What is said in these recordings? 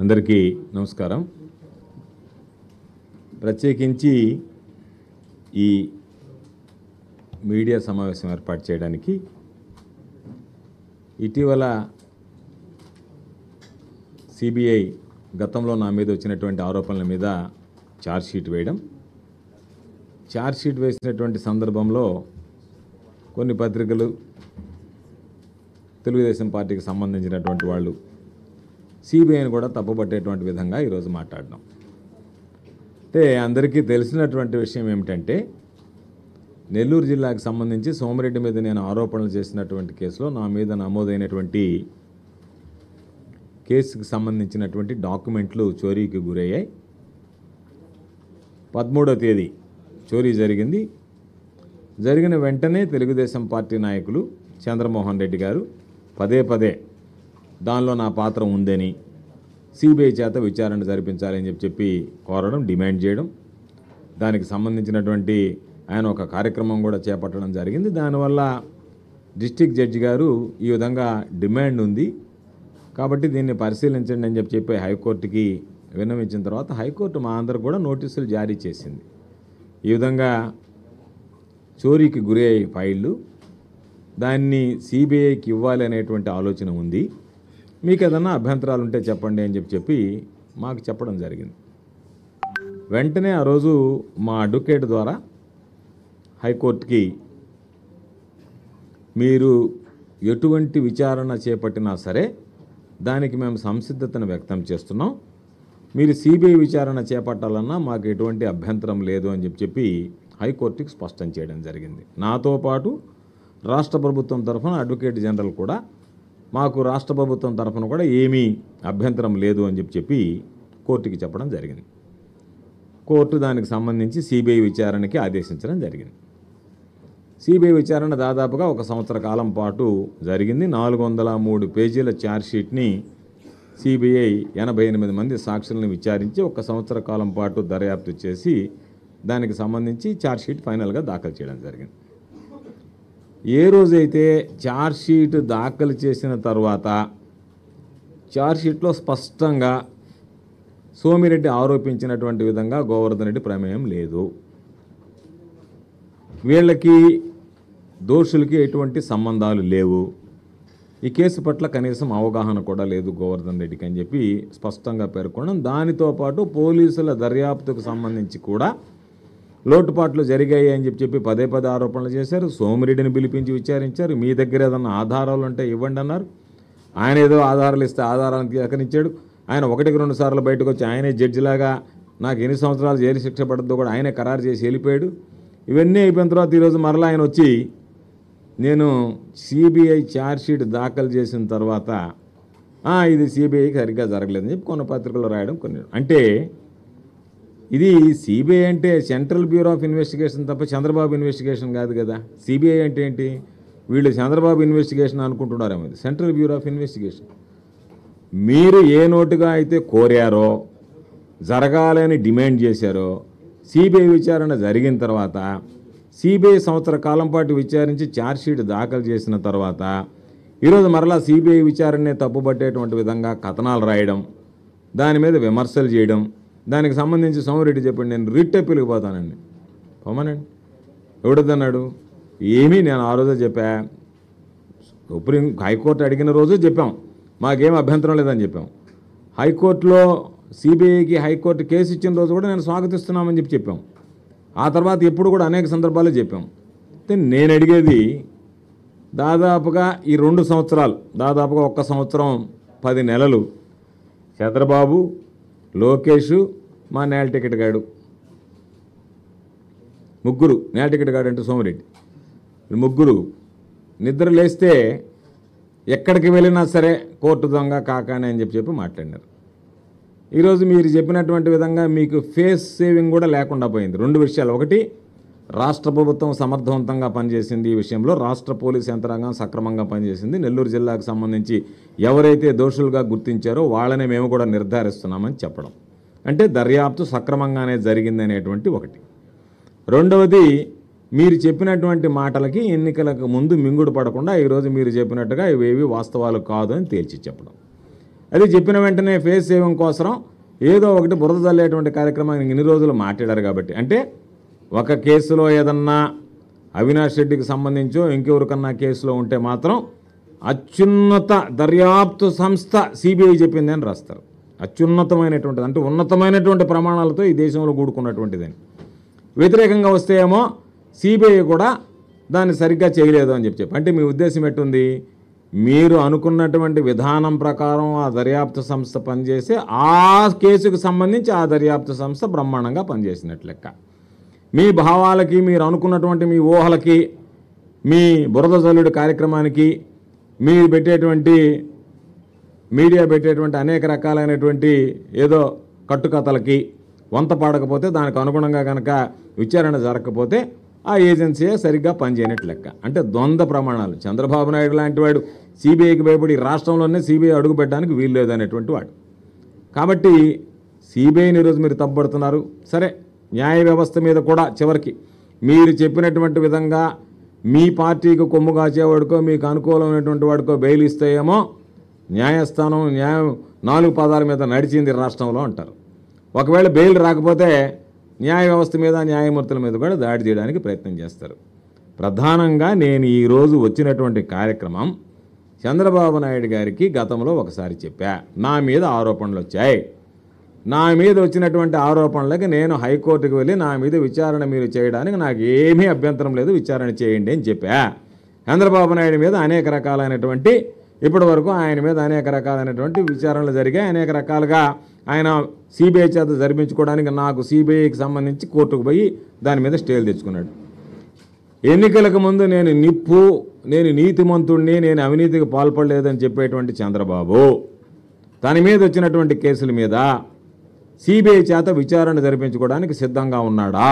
అందరికీ నమస్కారం. ప్రత్యేకించి ఈ మీడియా సమావేశం ఏర్పాటు చేయడానికి ఇటీవల సిబిఐ గతంలో నా మీద వచ్చినటువంటి ఆరోపణల మీద ఛార్జ్షీట్ వేయడం, ఛార్జ్షీట్ వేసినటువంటి సందర్భంలో కొన్ని పత్రికలు, తెలుగుదేశం పార్టీకి సంబంధించినటువంటి వాళ్ళు సిబిఐని కూడా తప్పుపట్టేటువంటి విధంగా ఈరోజు మాట్లాడడం. అంటే అందరికీ తెలిసినటువంటి విషయం ఏమిటంటే, నెల్లూరు జిల్లాకు సంబంధించి సోమిరెడ్డి మీద నేను ఆరోపణలు చేసినటువంటి కేసులో నా మీద నమోదైనటువంటి కేసుకు సంబంధించినటువంటి డాక్యుమెంట్లు చోరీకి గురయ్యాయి. 13వ తేదీ చోరీ జరిగింది. జరిగిన వెంటనే తెలుగుదేశం పార్టీ నాయకులు చంద్రమోహన్ రెడ్డి గారు పదే దానిలో నా పాత్ర ఉందని సిబిఐ చేత విచారణ జరిపించాలని చెప్పి కోరడం, డిమాండ్ చేయడం, దానికి సంబంధించినటువంటి ఆయన ఒక కార్యక్రమం కూడా చేపట్టడం జరిగింది. దానివల్ల డిస్ట్రిక్ట్ జడ్జి గారు ఈ విధంగా డిమాండ్ ఉంది కాబట్టి దీన్ని పరిశీలించండి అని చెప్పి హైకోర్టుకి విన్నవించిన తర్వాత హైకోర్టు మా అందరికి కూడా నోటీసులు జారీ చేసింది. ఈ విధంగా చోరీకి గురి అయ్యే ఫైళ్ళు దాన్ని సిబిఐకి ఇవ్వాలి అనేటువంటి ఆలోచన ఉంది, మీకు ఏదన్నా అభ్యంతరాలు ఉంటే చెప్పండి అని చెప్పి మాకు చెప్పడం జరిగింది. వెంటనే ఆ రోజు మా అడ్వకేట్ ద్వారా హైకోర్టుకి మీరు ఎటువంటి విచారణ చేపట్టినా సరే దానికి మేము సంసిద్ధతను వ్యక్తం చేస్తున్నాం, మీరు సిబిఐ విచారణ చేపట్టాలన్నా మాకు ఎటువంటి అభ్యంతరం లేదు అని చెప్పి హైకోర్టుకి స్పష్టం చేయడం జరిగింది. నాతో పాటు రాష్ట్ర ప్రభుత్వం తరఫున అడ్వకేట్ జనరల్ కూడా మాకు రాష్ట్ర ప్రభుత్వం తరఫున కూడా ఏమీ అభ్యంతరం లేదు అని చెప్పి కోర్టుకి చెప్పడం జరిగింది. కోర్టు దానికి సంబంధించి సిబిఐ విచారణకి ఆదేశించడం జరిగింది. సిబిఐ విచారణ దాదాపుగా 1 సంవత్సర కాలం పాటు జరిగింది. 403 పేజీల ఛార్జ్షీట్ని సిబిఐ 88 మంది సాక్షులను విచారించి 1 సంవత్సర కాలం పాటు దర్యాప్తు చేసి దానికి సంబంధించి ఛార్జ్షీట్ ఫైనల్గా దాఖలు చేయడం జరిగింది. ఏ రోజైతే ఛార్జ్షీట్ దాఖలు చేసిన తర్వాత ఛార్జ్షీట్లో స్పష్టంగా సోమిరెడ్డి ఆరోపించినటువంటి విధంగా గోవర్ధన్ రెడ్డి ప్రమేయం లేదు, వీళ్ళకి దోషులకి ఎటువంటి సంబంధాలు లేవు, ఈ కేసు పట్ల కనీసం అవగాహన కూడా లేదు గోవర్ధన్ రెడ్డికి అని చెప్పి స్పష్టంగా పేర్కొనడం, దానితో పాటు పోలీసుల దర్యాప్తుకు సంబంధించి కూడా లోటుపాట్లు జరిగాయి అని చెప్పి పదే ఆరోపణలు చేశారు. సోమిరెడ్డిని పిలిపించి విచారించారు. మీ దగ్గర ఏదన్నా ఆధారాలు ఉంటే ఇవ్వండి అన్నారు. ఆయన ఏదో ఆధారాలు ఇస్తే ఆధారాలను సేకరించాడు. ఆయన 1-2 సార్లు బయటకు వచ్చి ఆయనే జడ్జిలాగా నాకు ఎన్ని సంవత్సరాలు జైలు శిక్ష పడుతుందో కూడా ఆయనే ఖరారు చేసి వెళ్ళిపోయాడు. ఇవన్నీ అయిపోయిన తర్వాత ఈరోజు మరలా ఆయన వచ్చి నేను సిబిఐ ఛార్జ్షీట్ దాఖలు చేసిన తర్వాత ఇది సిబిఐకి సరిగ్గా జరగలేదని చెప్పి కొన్ని పత్రికల్లో రాయడం, కొన్ని అంటే ఇది సిబిఐ అంటే సెంట్రల్ బ్యూరో ఆఫ్ ఇన్వెస్టిగేషన్ తప్ప చంద్రబాబు ఇన్వెస్టిగేషన్ కాదు కదా. సిబిఐ అంటే ఏంటి, వీళ్ళు చంద్రబాబు ఇన్వెస్టిగేషన్ అనుకుంటున్నారేమో, ఇది సెంట్రల్ బ్యూరో ఆఫ్ ఇన్వెస్టిగేషన్. మీరు ఏ నోటుగా అయితే కోరారో, జరగాలని డిమాండ్ చేశారో, సిబిఐ విచారణ జరిగిన తర్వాత సిబిఐ సంవత్సర కాలం పాటు విచారించి ఛార్జ్షీట్ దాఖలు చేసిన తర్వాత ఈరోజు మరలా సిబిఐ విచారణనే తప్పుపట్టేటువంటి విధంగా కథనాలు రాయడం, దాని మీద విమర్శలు చేయడం, దానికి సంబంధించి సోమిరెడ్డి చెప్పండి నేను రిట్ అప్పీల్కి పోతానండి, పొమ్మనండి, ఎవడొద్దన్నాడు, ఏమీ నేను ఆ రోజే చెప్పా, సుప్రీం హైకోర్టు అడిగిన రోజు చెప్పాం మాకేం అభ్యంతరం లేదని చెప్పాం. హైకోర్టులో సిబిఐకి హైకోర్టు కేసు ఇచ్చిన రోజు కూడా నేను స్వాగతిస్తున్నామని చెప్పాం. ఆ తర్వాత ఎప్పుడు కూడా అనేక సందర్భాలు చెప్పాం. నేను అడిగేది దాదాపుగా ఈ 2 సంవత్సరాలు, దాదాపుగా 1 సంవత్సరం 10 నెలలు చంద్రబాబు, లోకేష్, మా నేల టికెట్ గాడు, ముగ్గురు, నేల టికెట్ గాడు అంటే సోమిరెడ్డి, ముగ్గురు నిద్ర లేస్తే ఎక్కడికి వెళ్ళినా సరే కోర్టు దొంగ కాకానే అని చెప్పి మాట్లాడినారు. ఈరోజు మీరు చెప్పినటువంటి విధంగా మీకు ఫేస్ సేవింగ్ కూడా లేకుండా పోయింది. 2 విషయాలు, ఒకటి రాష్ట్ర ప్రభుత్వం సమర్థవంతంగా పనిచేసింది, ఈ విషయంలో రాష్ట్ర పోలీస్ యంత్రాంగం సక్రమంగా పనిచేసింది, నెల్లూరు జిల్లాకు సంబంధించి ఎవరైతే దోషులుగా గుర్తించారో వాళ్ళనే మేము కూడా నిర్ధారిస్తున్నామని చెప్పడం, అంటే దర్యాప్తు సక్రమంగానే జరిగిందనేటువంటి ఒకటి. రెండవది, మీరు చెప్పినటువంటి మాటలకి ఎన్నికలకు ముందు మింగుడు పడకుండా ఈరోజు మీరు చెప్పినట్టుగా ఇవేవి వాస్తవాలు కాదు అని తేల్చి చెప్పడం. అది చెప్పిన వెంటనే ఫేస్ సేవింగ్ కోసం ఏదో ఒకటి బురద చల్లేటువంటి కార్యక్రమాన్ని ఇన్ని రోజులు మాట్లాడారు కాబట్టి, అంటే ఒక కేసులో ఏదన్నా అవినాష్ రెడ్డికి సంబంధించో ఇంకెవరికన్నా కేసులో ఉంటే మాత్రం అత్యున్నత దర్యాప్తు సంస్థ సిబిఐ చెప్పింది అని రాస్తారు. అత్యున్నతమైనటువంటిది అంటే ఉన్నతమైనటువంటి ప్రమాణాలతో ఈ దేశంలో కూడుకున్నటువంటిదని. వ్యతిరేకంగా వస్తే ఏమో సిబిఐ కూడా దాన్ని సరిగ్గా చేయలేదు అని చెప్పి. అంటే మీ ఉద్దేశం ఎట్టుంది? మీరు అనుకున్నటువంటి విధానం ప్రకారం ఆ దర్యాప్తు సంస్థ పనిచేసి ఆ కేసుకు సంబంధించి ఆ దర్యాప్తు సంస్థ బ్రహ్మాండంగా పనిచేసినట్లు లెక్క. మీ భావాలకి, మీరు అనుకున్నటువంటి మీ ఊహలకి, మీ బురద జల్లుడు కార్యక్రమానికి, మీరు పెట్టేటువంటి మీడియా పెట్టేటువంటి అనేక రకాలైనటువంటి ఏదో కట్టుకథలకి వంత పాడకపోతే, దానికి అనుగుణంగా కనుక విచారణ జరగకపోతే ఆ ఏజెన్సీ సరిగ్గా పనిచేయనట్లు లెక్క. అంటే ద్వంద్వ ప్రమాణాలు. చంద్రబాబు నాయుడు లాంటి వాడు సిబిఐకి భయపడి రాష్ట్రంలోనే సిబిఐ అడుగు పెట్టడానికి వీలు లేదనేటువంటి వాడు. కాబట్టి సిబిఐని ఈరోజు మీరు తప్పుపడుతున్నారు. సరే, న్యాయ వ్యవస్థ మీద కూడా చివరికి మీరు చెప్పినటువంటి విధంగా మీ పార్టీకి కొమ్ము కాచేవాడికో, మీకు అనుకూలమైనటువంటి వాడికో బెయిల్ ఇస్తేయేమో న్యాయస్థానం న్యాయం 4 పాదాల మీద నడిచింది రాష్ట్రంలో అంటారు. ఒకవేళ బెయిల్ రాకపోతే న్యాయ వ్యవస్థ మీద, న్యాయమూర్తుల మీద కూడా దాడి చేయడానికి ప్రయత్నం చేస్తారు. ప్రధానంగా నేను ఈరోజు వచ్చినటువంటి కార్యక్రమం చంద్రబాబు నాయుడు గారికి గతంలో ఒకసారి చెప్పా, నా మీద ఆరోపణలు వచ్చాయి, నా మీద వచ్చినటువంటి ఆరోపణలకి నేను హైకోర్టుకు వెళ్ళి నా మీద విచారణ మీరు చేయడానికి నాకు ఏమీ అభ్యంతరం లేదు, విచారణ చేయండి అని చెప్పా. చంద్రబాబు నాయుడు మీద అనేక రకాలైనటువంటి ఇప్పటి వరకు ఆయన మీద అనేక రకాలైనటువంటి విచారణలు జరిగాయి. అనేక రకాలుగా ఆయన సిబిఐ చేత జరిపించుకోవడానికి నాకు సిబిఐకి సంబంధించి కోర్టుకు పోయి దాని మీద స్టేలు తెచ్చుకున్నాడు. ఎన్నికలకు ముందు నేను నిప్పు, నేను నీతిమంతుడిని, నేను అవినీతికి పాల్పడలేదని చెప్పేటువంటి చంద్రబాబు తన మీద వచ్చినటువంటి కేసుల మీద సిబిఐ చేత విచారణ జరిపించుకోవడానికి సిద్ధంగా ఉన్నాడా?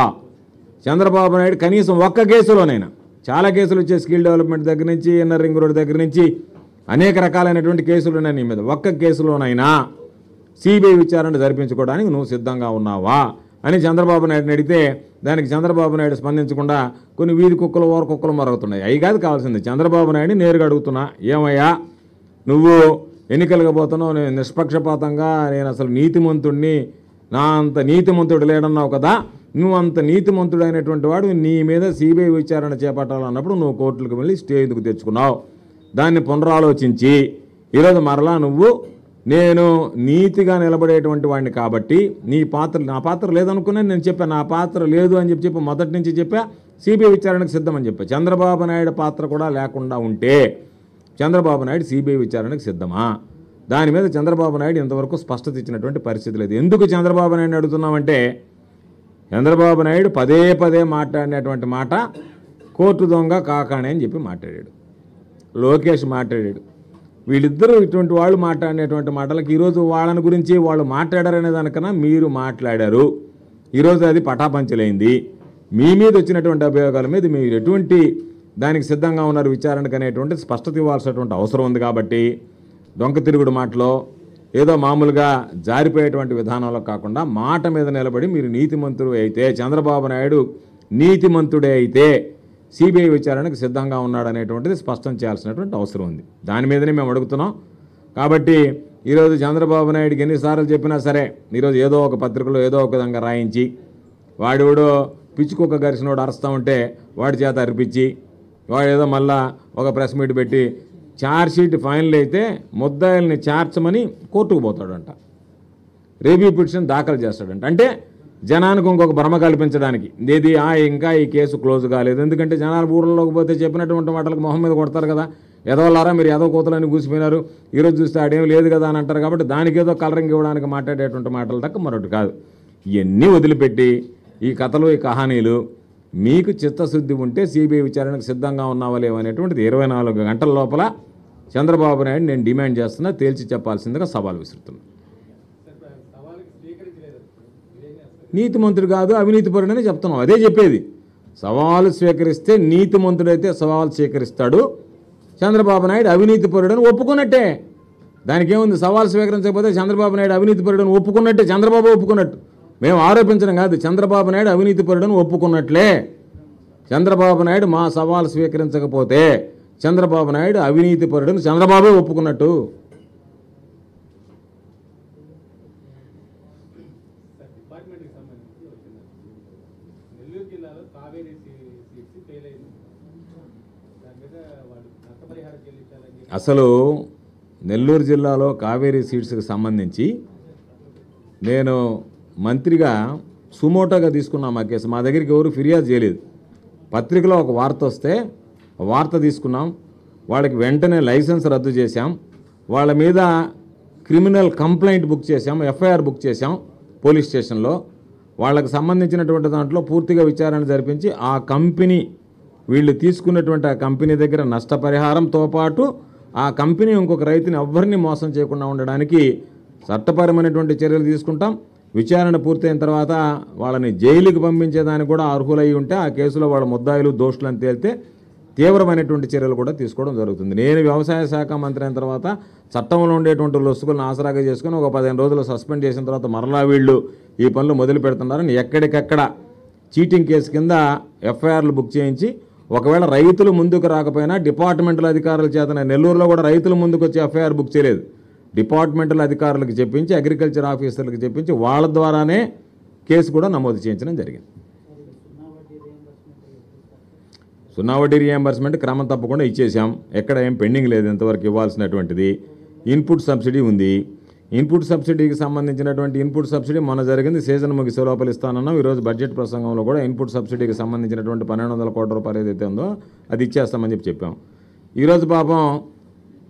చంద్రబాబు నాయుడు కనీసం ఒక్క కేసులోనైనా, చాలా కేసులు వచ్చే స్కిల్ డెవలప్మెంట్ దగ్గర నుంచి, ఇన్నర్ రింగ్ రోడ్ దగ్గర నుంచి అనేక రకాలైనటువంటి కేసులు ఉన్నాయి నీ మీద, ఒక్క కేసులోనైనా సిబిఐ విచారణ జరిపించుకోవడానికి నువ్వు సిద్ధంగా ఉన్నావా అని చంద్రబాబు నాయుడుని అడిగితే దానికి చంద్రబాబు నాయుడు స్పందించకుండా కొన్ని వీధి కుక్కలు, ఓర కుక్కలు మరుగుతున్నాయి. అవి కాదు కావాల్సింది. చంద్రబాబు నాయుడిని నేరుగా అడుగుతున్నా, ఏమయ్యా నువ్వు ఎన్నికలకు పోతున్నావు, నేను నిష్పక్షపాతంగా, నేను అసలు నీతిమంతుడిని, నా అంత నీతిమంతుడు లేడన్నావు కదా, నువ్వు అంత నీతిమంతుడైనటువంటి వాడు నీ మీద సిబిఐ విచారణ చేపట్టాలన్నప్పుడు నువ్వు కోర్టులకు వెళ్ళి స్టే ఎందుకు తెచ్చుకున్నావు? దాన్ని పునరాలోచించి ఈరోజు మరలా నువ్వు నేను నీతిగా నిలబడేటువంటి వాడిని కాబట్టి నా పాత్ర లేదనుకున్నాను నేను చెప్పా, నా పాత్ర లేదు అని చెప్పి మొదటి నుంచి చెప్పా, సిబిఐ విచారణకు సిద్ధమని చెప్పా. చంద్రబాబు నాయుడు పాత్ర కూడా లేకుండా ఉంటే చంద్రబాబు నాయుడు సిబిఐ విచారణకు సిద్ధమా? దాని మీద చంద్రబాబు నాయుడు ఇంతవరకు స్పష్టత ఇచ్చినటువంటి పరిస్థితి లేదు. ఎందుకు చంద్రబాబు నాయుడు అడుగుతున్నామంటే, చంద్రబాబు నాయుడు పదే పదే మాట్లాడినటువంటి మాట కోర్టు దొంగ కాకాణి అని చెప్పి మాట్లాడాడు. లోకేష్ మాట్లాడాడు. వీళ్ళిద్దరూ ఇటువంటి వాళ్ళు మాట్లాడినటువంటి మాటలకు ఈరోజు వాళ్ళని గురించి వాళ్ళు మాట్లాడారనే దానికన్నా మీరు మాట్లాడారు. ఈరోజు అది పటాపంచలైంది. మీ మీద వచ్చినటువంటి అభియోగాల మీద మీరు ఎటువంటి దానికి సిద్ధంగా ఉన్నారు విచారణకు అనేటువంటి స్పష్టత ఇవ్వాల్సినటువంటి అవసరం ఉంది. కాబట్టి దొంగ తిరుగుడు మాటలో ఏదో మామూలుగా జారిపోయేటువంటి విధానంలో కాకుండా మాట మీద నిలబడి మీరు నీతిమంతుడు అయితే, చంద్రబాబు నాయుడు నీతిమంతుడే అయితే సిబిఐ విచారణకు సిద్ధంగా ఉన్నాడనేటువంటిది స్పష్టం చేయాల్సినటువంటి అవసరం ఉంది. దాని మీదనే మేము అడుగుతున్నాం. కాబట్టి ఈరోజు చంద్రబాబు నాయుడికి ఎన్నిసార్లు చెప్పినా సరే ఈరోజు ఏదో ఒక పత్రికలో ఏదో ఒక విధంగా రాయించి వాడు పిచ్చుకొక్క గరిసినోడు అరుస్తూ ఉంటే వాడి చేత అర్పించి వాడు ఏదో మళ్ళా ఒక ప్రెస్ మీట్ పెట్టి ఛార్జ్షీట్ ఫైనల్ అయితే ముద్దాయిల్ని చేర్చమని కోర్టుకు పోతాడంట, రివ్యూ పిటిషన్ దాఖలు చేస్తాడంట. అంటే జనానికి ఇంకొక భ్రమ కల్పించడానికి ఏది ఇంకా ఈ కేసు క్లోజ్ కాలేదు. ఎందుకంటే జనాలు ఊర్లలోకి పోతే చెప్పినటువంటి మాటలకు మొహం మీద కొడతారు కదా, ఎదవలారా మీరు ఎదవ కోతలని కూసిపోయినారు, ఈరోజు చూస్తే ఆడేం లేదు కదా అని అంటారు. కాబట్టి దానికి ఏదో కలరింగ్ ఇవ్వడానికి మాట్లాడేటువంటి మాటలు తక్క మరొకటి కాదు. ఇవన్నీ వదిలిపెట్టి ఈ కథలు, ఈ కహానీలు, మీకు చిత్తశుద్ధి ఉంటే సిబిఐ విచారణకు సిద్ధంగా ఉన్నావా లేవనేటువంటిది 24 గంటల లోపల చంద్రబాబు నాయుడు నేను డిమాండ్ చేస్తున్నా, తేల్చి చెప్పాల్సిందిగా సవాల్ విసురుతున్నా. నీతిమంతుడు కాదు అవినీతిపరుడని చెప్తున్నాం, అదే చెప్పేది. సవాలు స్వీకరిస్తే నీతిమంతుడైతే సవాలు స్వీకరిస్తాడు, చంద్రబాబు నాయుడు అవినీతిపరుడని ఒప్పుకున్నట్టే. దానికి ఏముంది? సవాలు స్వీకరించకపోతే చంద్రబాబు నాయుడు అవినీతిపరుడని ఒప్పుకున్నట్టే, చంద్రబాబు ఒప్పుకున్నట్టు. మేము ఆరోపించడం కాదు, చంద్రబాబు నాయుడు అవినీతిపరుడని ఒప్పుకున్నట్లే. చంద్రబాబు నాయుడు మా సవాలు స్వీకరించకపోతే చంద్రబాబు నాయుడు అవినీతిపరుడని చంద్రబాబే ఒప్పుకున్నట్టు. అసలు నెల్లూరు జిల్లాలో కావేరీ సీడ్స్కి సంబంధించి నేను మంత్రిగా సుమోటోగా తీసుకున్నాం ఆ కేసు. మా దగ్గరికి ఎవరు ఫిర్యాదు చేయలేదు. పత్రికలో ఒక వార్త వస్తే వార్త తీసుకున్నాం, వాళ్ళకి వెంటనే లైసెన్స్ రద్దు చేశాం, వాళ్ళ మీద క్రిమినల్ కంప్లైంట్ బుక్ చేశాం, ఎఫ్ఐఆర్ బుక్ చేశాం పోలీస్ స్టేషన్లో. వాళ్ళకి సంబంధించినటువంటి దాంట్లో పూర్తిగా విచారణ జరిపించి ఆ కంపెనీ, వీళ్ళు తీసుకున్నటువంటి ఆ కంపెనీ దగ్గర నష్టపరిహారంతో పాటు ఆ కంపెనీ ఇంకొక రైతుని ఎవ్వరిని మోసం చేయకుండా ఉండడానికి చట్టపరమైనటువంటి చర్యలు తీసుకుంటాం. విచారణ పూర్తయిన తర్వాత వాళ్ళని జైలుకి పంపించేదానికి కూడా అర్హులై ఉంటే ఆ కేసులో వాళ్ళ ముద్దాయిలు దోషులని తేలితే తీవ్రమైనటువంటి చర్యలు కూడా తీసుకోవడం జరుగుతుంది. నేను వ్యవసాయ శాఖ మంత్రి అయిన తర్వాత చట్టంలో ఉండేటువంటి లొసుగులను ఆసరాగా చేసుకుని ఒక 15 రోజులు సస్పెండ్ చేసిన తర్వాత మరలా వీళ్ళు ఈ పనులు మొదలు పెడుతున్నారని ఎక్కడికక్కడ చీటింగ్ కేసు కింద ఎఫ్ఐఆర్లు బుక్ చేయించి, ఒకవేళ రైతులు ముందుకు రాకపోయినా డిపార్ట్మెంటల్ అధికారుల చేతనే, నెల్లూరులో కూడా రైతులు ముందుకు వచ్చి ఎఫ్ఐఆర్ బుక్ చేయలేదు, డిపార్ట్మెంటల్ అధికారులకు చెప్పించి, అగ్రికల్చర్ ఆఫీసర్లకు చెప్పించి వాళ్ళ ద్వారానే కేసు కూడా నమోదు చేయించడం జరిగింది. సున్నా వడ్డీ రియంబర్స్మెంట్ క్రమం తప్పకుండా ఇచ్చేసాం. ఎక్కడ ఏం పెండింగ్ లేదు ఇంతవరకు ఇవ్వాల్సినటువంటిది. ఇన్పుట్ సబ్సిడీ ఉంది. ఇన్పుట్ సబ్సిడీకి సంబంధించినటువంటి ఇన్పుట్ సబ్సిడీ మొన్న జరిగింది, సీజన్ ముగిసే లోపల ఇస్తానన్నాం. ఈరోజు బడ్జెట్ ప్రసంగంలో కూడా ఇన్పుట్ సబ్సిడీకి సంబంధించినటువంటి 1200 కోట్ల రూపాయలు ఏదైతే ఉందో అది ఇచ్చేస్తామని చెప్పాం. ఈరోజు పాపం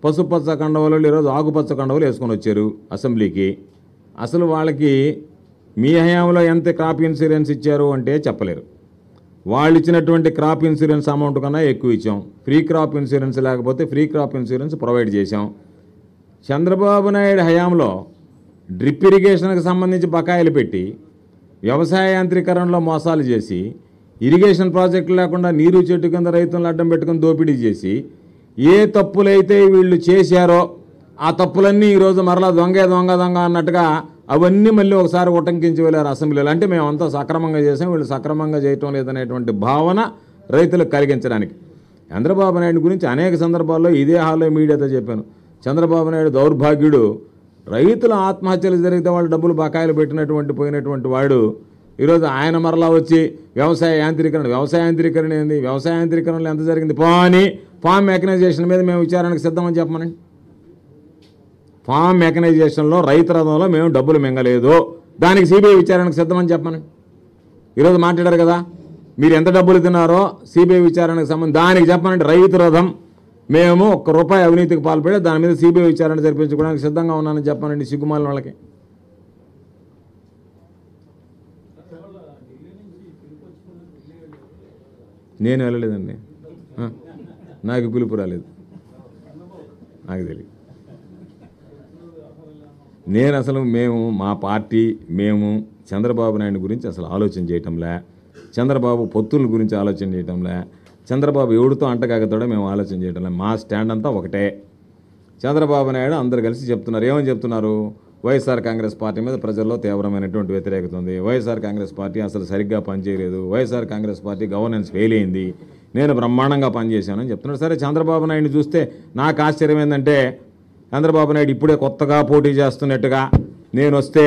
పసుపచ్చ కండవలు ఈరోజు ఆకుపచ్చ కండవలు వేసుకొని వచ్చారు అసెంబ్లీకి. అసలు వాళ్ళకి మీ హయాంలో ఎంత క్రాప్ ఇన్సూరెన్స్ ఇచ్చారు అంటే చెప్పలేరు. వాళ్ళు ఇచ్చినటువంటి క్రాప్ ఇన్సూరెన్స్ అమౌంట్ కన్నా ఎక్కువ ఇచ్చాం. ఫ్రీ క్రాప్ ఇన్సూరెన్స్ లేకపోతే ఫ్రీ క్రాప్ ఇన్సూరెన్స్ ప్రొవైడ్ చేశాం. చంద్రబాబు నాయుడు హయాంలో డ్రిప్ ఇరిగేషన్కి సంబంధించి బకాయిలు పెట్టి వ్యవసాయ యాంత్రీకరణలో మోసాలు చేసి, ఇరిగేషన్ ప్రాజెక్టులు లేకుండా నీరు చెట్టు కింద రైతులను అడ్డం పెట్టుకుని దోపిడీ చేసి, ఏ తప్పులైతే వీళ్ళు చేశారో ఆ తప్పులన్నీ ఈరోజు మరలా దొంగ అన్నట్టుగా అవన్నీ మళ్ళీ ఒకసారి ఉటంకించి వెళ్ళారు అసెంబ్లీలో. అంటే మేమంతా సక్రమంగా చేసాం, వీళ్ళు సక్రమంగా చేయటం లేదనేటువంటి భావన రైతులకు కలిగించడానికి. చంద్రబాబు నాయుడు గురించి అనేక సందర్భాల్లో ఇదే హాల్లో మీడియాతో చెప్పాను. చంద్రబాబు నాయుడు దౌర్భాగ్యుడు. రైతుల ఆత్మహత్యలు జరిగితే వాళ్ళు డబ్బులు బకాయిలు పోయినటువంటి వాడు ఈరోజు ఆయన మరలా వచ్చి వ్యవసాయ యాంత్రీకరణ ఏంది, వ్యవసాయ యాంత్రీకరణలో ఎంత జరిగింది, ఫామ్ మెకనైజేషన్ మీద మేము విచారణకు సిద్ధమని చెప్పమనండి. ఫామ్ మెకనైజేషన్లో రైతు రథంలో మేము డబ్బులు మింగలేదు, దానికి సిబిఐ విచారణకు సిద్ధమని చెప్పమనండి. ఈరోజు మాట్లాడారు కదా, మీరు ఎంత డబ్బులు తిన్నారో సిబిఐ విచారణకు సంబంధించి దానికి చెప్పమనండి. రైతు రథం మేము ₹1 అవినీతికి పాల్పడి దాని మీద సిబిఐ విచారణ జరిపించుకోవడానికి సిద్ధంగా ఉన్నానని చెప్పానండి సిగ్గుమాలిన వాళ్ళకి. నేను వెళ్ళలేదండి, నాకు పిలుపు రాలేదు, నాకు తెలియదు. నేను అసలు మా పార్టీ చంద్రబాబు నాయుడు గురించి అసలు ఆలోచన చేయటంలే, చంద్రబాబు పొత్తుల గురించి ఆలోచన చేయటంలే, చంద్రబాబు ఎవడితో అంటకాగతాడో మేము ఆలోచన చేయటంలే. మా స్టాండ్ అంతా ఒకటే. చంద్రబాబు నాయుడు అందరు కలిసి చెప్తున్నారు. ఏమని చెప్తున్నారు? వైఎస్ఆర్ కాంగ్రెస్ పార్టీ మీద ప్రజల్లో తీవ్రమైనటువంటి వ్యతిరేకత ఉంది, వైఎస్ఆర్ కాంగ్రెస్ పార్టీ అసలు సరిగ్గా పనిచేయలేదు, YSR Congress party governance fail అయింది, నేను బ్రహ్మాండంగా పనిచేశానని చెప్తున్నాడు. సరే, చంద్రబాబు నాయుడిని చూస్తే నాకు ఆశ్చర్యం ఏంటంటే, చంద్రబాబు నాయుడు ఇప్పుడే కొత్తగా పోటీ చేస్తున్నట్టుగా నేను వస్తే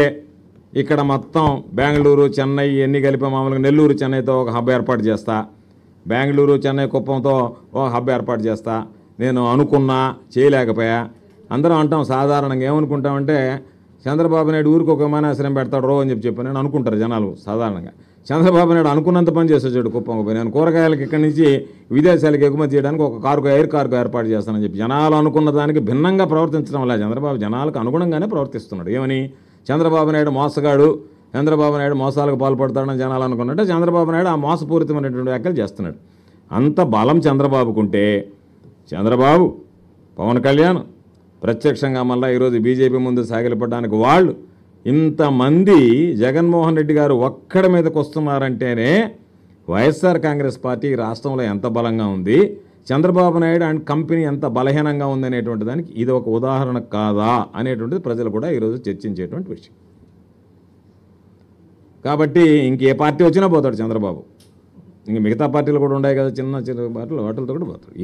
ఇక్కడ మొత్తం బెంగళూరు చెన్నై ఎన్ని కలిపి మామూలుగా నెల్లూరు చెన్నైతో ఒక హబ్ ఏర్పాటు చేస్తా, బెంగళూరు చెన్నై కుప్పంతో ఒక హబ్ ఏర్పాటు చేస్తా, నేను అనుకున్నా చేయలేకపోయా. అందరం అంటాం సాధారణంగా, ఏమనుకుంటామంటే చంద్రబాబు నాయుడు ఊరికి ఒక విమానాశ్రయం పెడతాడు రో అని చెప్పి నేను అనుకుంటారు జనాలు సాధారణంగా. చంద్రబాబు నాయుడు అనుకున్నంత పని చేస్తాడు కుప్పంకు పోయి. నేను కూరగాయలకి ఇక్కడి నుంచి విదేశాలకు ఎగుమతి చేయడానికి ఒక ఎయిర్ కార్గో ఏర్పాటు చేస్తానని చెప్పి జనాలు అనుకున్న దానికి భిన్నంగా ప్రవర్తించడం వల్ల చంద్రబాబు జనాలకు అనుగుణంగానే ప్రవర్తిస్తున్నాడు. ఏమని? చంద్రబాబు నాయుడు మోసగాడు, చంద్రబాబు నాయుడు మోసాలకు పాల్పడతాడని జనాలు అనుకున్నట్టే చంద్రబాబు నాయుడు ఆ మోసపూరితమైనటువంటి వ్యాఖ్యలు చేస్తున్నాడు. అంత బలం చంద్రబాబుకుంటే చంద్రబాబు, పవన్ కళ్యాణ్ ప్రత్యక్షంగా మళ్ళీ ఈరోజు బీజేపీ ముందు సాగిలపడడానికి వాళ్ళు ఇంతమంది జగన్మోహన్ రెడ్డి గారు ఒక్కడి మీదకి వస్తున్నారంటేనే వైఎస్ఆర్ కాంగ్రెస్ పార్టీ రాష్ట్రంలో ఎంత బలంగా ఉంది, చంద్రబాబు నాయుడు అండ్ కంపెనీ ఎంత బలహీనంగా ఉందనేటువంటి దానికి ఇది ఒక ఉదాహరణ కాదా అనేటువంటిది ప్రజలు కూడా ఈరోజు చర్చించేటువంటి విషయం. కాబట్టి ఇంకే పార్టీ వచ్చినా పోతాడు చంద్రబాబు. ఇంక మిగతా పార్టీలు కూడా ఉన్నాయి కదా, చిన్న చిన్న పార్టీలు, వాటిలతో కూడా పోతాడు.